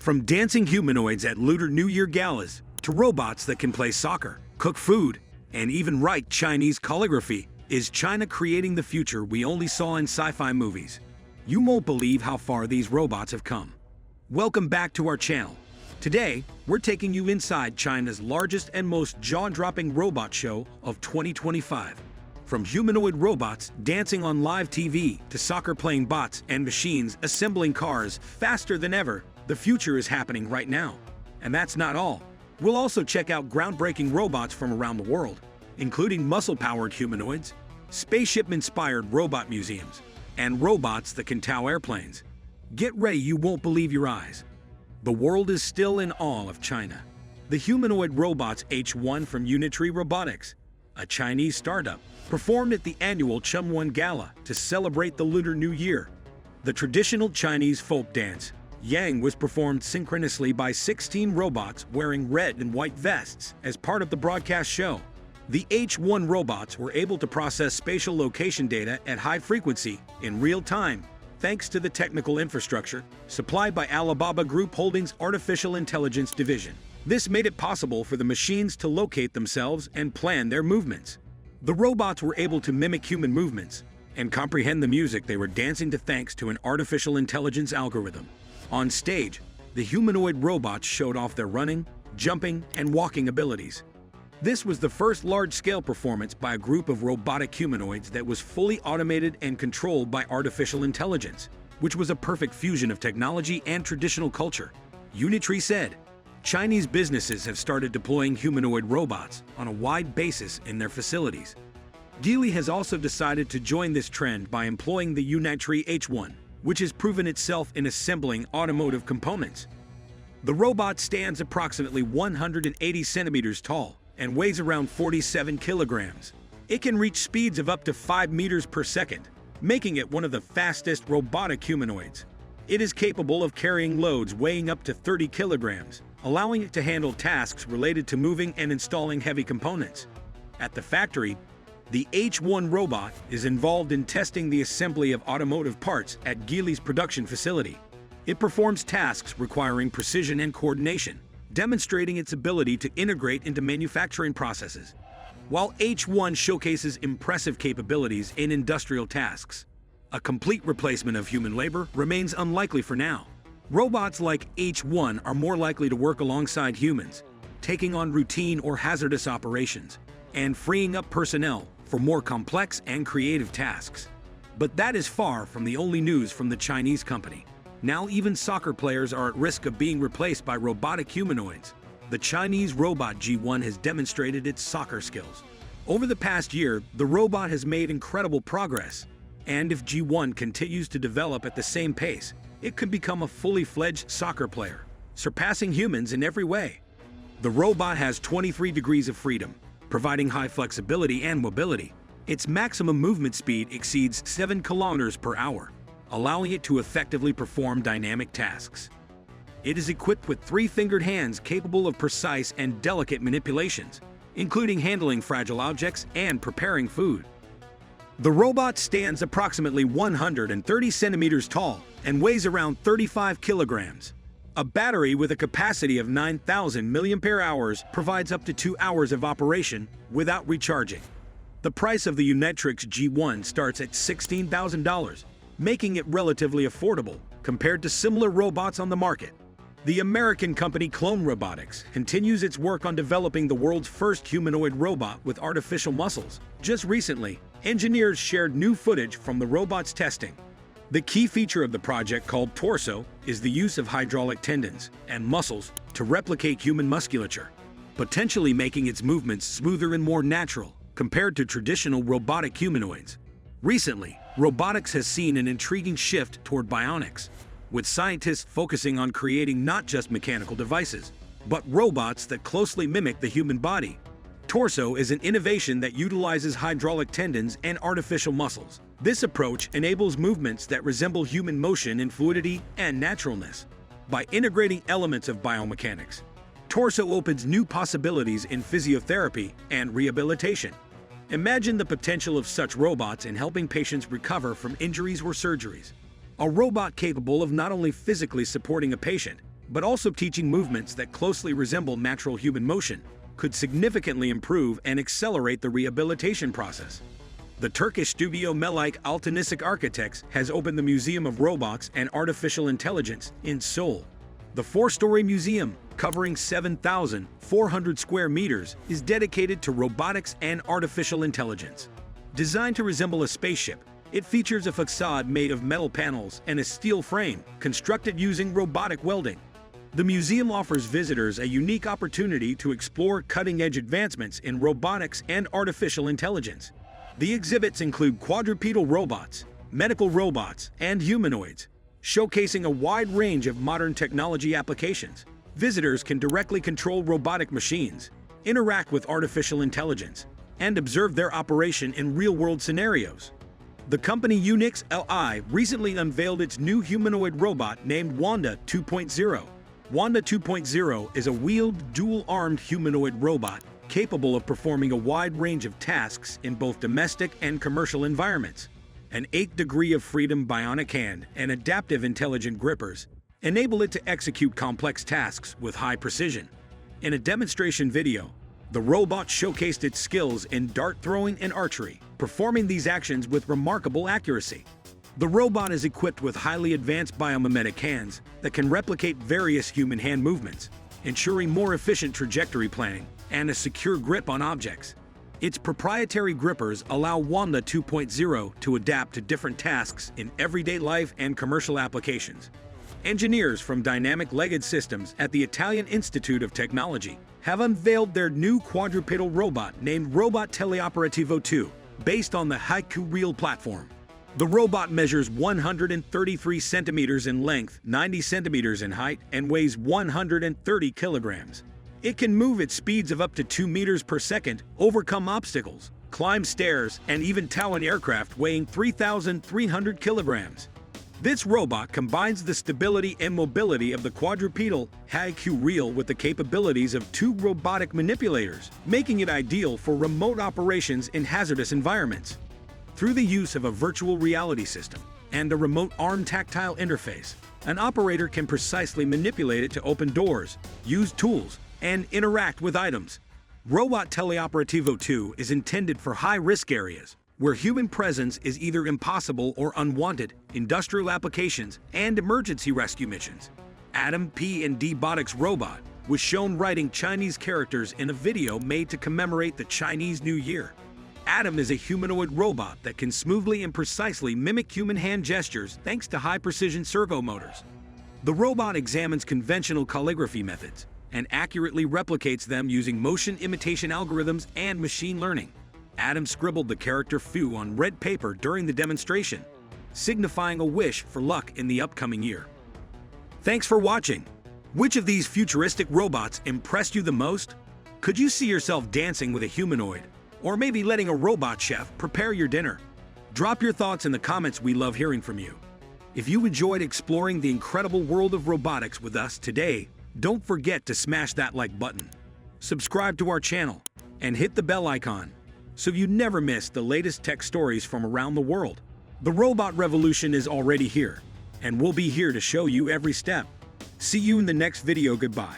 From dancing humanoids at Lunar New Year galas to robots that can play soccer, cook food, and even write Chinese calligraphy, is China creating the future we only saw in sci-fi movies? You won't believe how far these robots have come. Welcome back to our channel. Today, we're taking you inside China's largest and most jaw-dropping robot show of 2025. From humanoid robots dancing on live TV to soccer-playing bots and machines assembling cars faster than ever, the future is happening right now. And that's not all. We'll also check out groundbreaking robots from around the world, including muscle-powered humanoids, spaceship-inspired robot museums, and robots that can tow airplanes. Get ready, you won't believe your eyes. The world is still in awe of China. The humanoid robots H1 from Unitree Robotics, a Chinese startup, performed at the annual Chang'an Gala to celebrate the Lunar New Year. The traditional Chinese folk dance, Yang, was performed synchronously by 16 robots wearing red and white vests as part of the broadcast show. The H1 robots were able to process spatial location data at high frequency in real time, thanks to the technical infrastructure supplied by Alibaba Group Holdings' Artificial Intelligence Division. This made it possible for the machines to locate themselves and plan their movements. The robots were able to mimic human movements and comprehend the music they were dancing to thanks to an artificial intelligence algorithm. On stage, the humanoid robots showed off their running, jumping, and walking abilities. This was the first large-scale performance by a group of robotic humanoids that was fully automated and controlled by artificial intelligence, which was a perfect fusion of technology and traditional culture. Unitree said, Chinese businesses have started deploying humanoid robots on a wide basis in their facilities. Geely has also decided to join this trend by employing the Unitree H1, which has proven itself in assembling automotive components. The robot stands approximately 180 centimeters tall and weighs around 47 kilograms. It can reach speeds of up to 5 meters per second, making it one of the fastest robotic humanoids. It is capable of carrying loads weighing up to 30 kilograms, allowing it to handle tasks related to moving and installing heavy components. At the factory, the H1 robot is involved in testing the assembly of automotive parts at Geely's production facility. It performs tasks requiring precision and coordination, demonstrating its ability to integrate into manufacturing processes. While H1 showcases impressive capabilities in industrial tasks, a complete replacement of human labor remains unlikely for now. Robots like H1 are more likely to work alongside humans, taking on routine or hazardous operations, and freeing up personnel for more complex and creative tasks. But that is far from the only news from the Chinese company. Now even soccer players are at risk of being replaced by robotic humanoids. The Chinese robot G1 has demonstrated its soccer skills. Over the past year, the robot has made incredible progress, and if G1 continues to develop at the same pace, it could become a fully fledged soccer player, surpassing humans in every way. The robot has 23 degrees of freedom, providing high flexibility and mobility. Its maximum movement speed exceeds 7 kilometers per hour, allowing it to effectively perform dynamic tasks. It is equipped with 3-fingered hands capable of precise and delicate manipulations, including handling fragile objects and preparing food. The robot stands approximately 130 centimeters tall and weighs around 35 kilograms. A battery with a capacity of 9,000 mAh provides up to 2 hours of operation without recharging. The price of the Unitree G1 starts at $16,000, making it relatively affordable compared to similar robots on the market. The American company Clone Robotics continues its work on developing the world's first humanoid robot with artificial muscles. Just recently, engineers shared new footage from the robot's testing. The key feature of the project, called Torso, is the use of hydraulic tendons and muscles to replicate human musculature, potentially making its movements smoother and more natural compared to traditional robotic humanoids. Recently, robotics has seen an intriguing shift toward bionics, with scientists focusing on creating not just mechanical devices, but robots that closely mimic the human body. Torso is an innovation that utilizes hydraulic tendons and artificial muscles. This approach enables movements that resemble human motion in fluidity and naturalness. By integrating elements of biomechanics, Torso opens new possibilities in physiotherapy and rehabilitation. Imagine the potential of such robots in helping patients recover from injuries or surgeries. A robot capable of not only physically supporting a patient, but also teaching movements that closely resemble natural human motion could significantly improve and accelerate the rehabilitation process. The Turkish studio Melik Altanisic Architects has opened the Museum of Robots and Artificial Intelligence in Seoul. The four-story museum, covering 7,400 square meters, is dedicated to robotics and artificial intelligence. Designed to resemble a spaceship, it features a facade made of metal panels and a steel frame constructed using robotic welding. The museum offers visitors a unique opportunity to explore cutting-edge advancements in robotics and artificial intelligence. The exhibits include quadrupedal robots, medical robots, and humanoids, showcasing a wide range of modern technology applications. Visitors can directly control robotic machines, interact with artificial intelligence, and observe their operation in real-world scenarios. The company Unix Li recently unveiled its new humanoid robot named Wanda 2.0. Wanda 2.0 is a wheeled, dual-armed humanoid robot capable of performing a wide range of tasks in both domestic and commercial environments. An 8th degree of freedom bionic hand and adaptive intelligent grippers enable it to execute complex tasks with high precision. In a demonstration video, the robot showcased its skills in dart throwing and archery, performing these actions with remarkable accuracy. The robot is equipped with highly advanced biomimetic hands that can replicate various human hand movements, ensuring more efficient trajectory planning and a secure grip on objects. Its proprietary grippers allow Wanda 2.0 to adapt to different tasks in everyday life and commercial applications. Engineers from Dynamic Legged Systems at the Italian Institute of Technology have unveiled their new quadrupedal robot named Robot Teleoperativo 2, based on the Haiku Reel platform. The robot measures 133 centimeters in length, 90 centimeters in height, and weighs 130 kilograms. It can move at speeds of up to 2 meters per second, overcome obstacles, climb stairs, and even tow an aircraft weighing 3,300 kilograms. This robot combines the stability and mobility of the quadrupedal Haiku Reel with the capabilities of 2 robotic manipulators, making it ideal for remote operations in hazardous environments. Through the use of a virtual reality system and a remote arm tactile interface, an operator can precisely manipulate it to open doors, use tools, and interact with items. Robot Teleoperativo 2 is intended for high-risk areas, where human presence is either impossible or unwanted, industrial applications, and emergency rescue missions. Adam P&D Botics robot was shown writing Chinese characters in a video made to commemorate the Chinese New Year. Adam is a humanoid robot that can smoothly and precisely mimic human hand gestures thanks to high-precision servo motors. The robot examines conventional calligraphy methods and accurately replicates them using motion imitation algorithms and machine learning. Adam scribbled the character Fu on red paper during the demonstration, signifying a wish for luck in the upcoming year. Thanks for watching. Which of these futuristic robots impressed you the most? Could you see yourself dancing with a humanoid, or maybe letting a robot chef prepare your dinner? Drop your thoughts in the comments. We love hearing from you. If you enjoyed exploring the incredible world of robotics with us today, don't forget to smash that like button, subscribe to our channel, and hit the bell icon so you never miss the latest tech stories from around the world. The robot revolution is already here, and we'll be here to show you every step. See you in the next video. Goodbye.